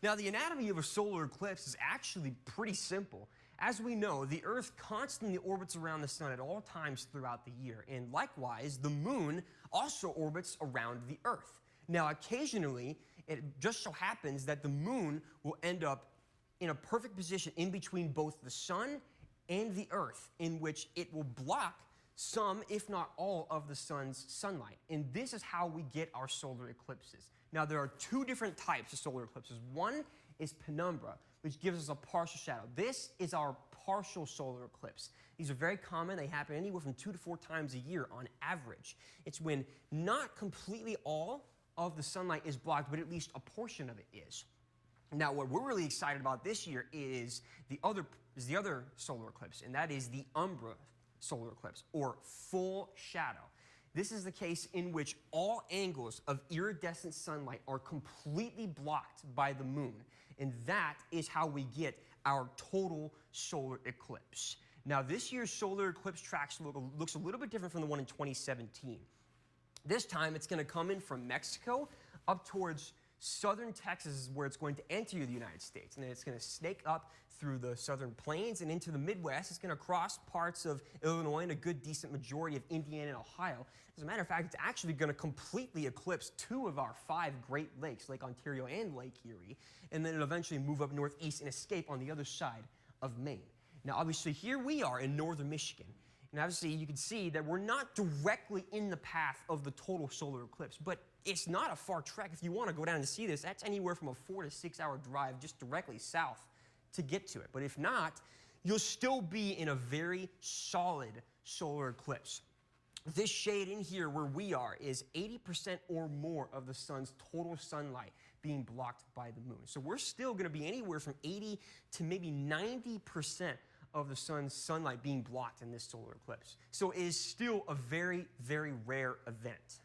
Now, the anatomy of a solar eclipse is actually pretty simple. As we know, the Earth constantly orbits around the sun at all times throughout the year, and likewise, the moon also orbits around the Earth. Now, occasionally, it just so happens that the moon will end up in a perfect position in between both the sun and the Earth, in which it will block some, if not all, of the sun's sunlight. And this is how we get our solar eclipses. Now, there are two different types of solar eclipses. One is penumbra, which gives us a partial shadow. This is our partial solar eclipse. These are very common. They happen anywhere from 2 to 4 times a year on average. It's when not completely all of the sunlight is blocked, but at least a portion of it is. Now, what we're really excited about this year is the other solar eclipse, and that is the umbra solar eclipse, or full shadow. This is the case in which all angles of iridescent sunlight are completely blocked by the moon, and that is how we get our total solar eclipse. Now, this year's solar eclipse track looks a little bit different from the one in 2017. This time, it's going to come in from Mexico up towards southern Texas is where it's going to enter the United States, and then it's going to snake up through the southern plains and into the Midwest. It's going to cross parts of Illinois and a good decent majority of Indiana and Ohio. As a matter of fact, it's actually going to completely eclipse 2 of our 5 Great Lakes, Lake Ontario and Lake Erie, and then it'll eventually move up northeast and escape on the other side of Maine. Now, obviously, here we are in northern Michigan. And obviously, you can see that we're not directly in the path of the total solar eclipse, but it's not a far trek. If you want to go down and see this, that's anywhere from a 4 to 6 hour drive just directly south to get to it. But if not, you'll still be in a very solid solar eclipse. This shade in here where we are is 80% or more of the sun's total sunlight being blocked by the moon. So we're still going to be anywhere from 80 to maybe 90% of the sun's sunlight being blocked in this solar eclipse. So it is still a very, very rare event.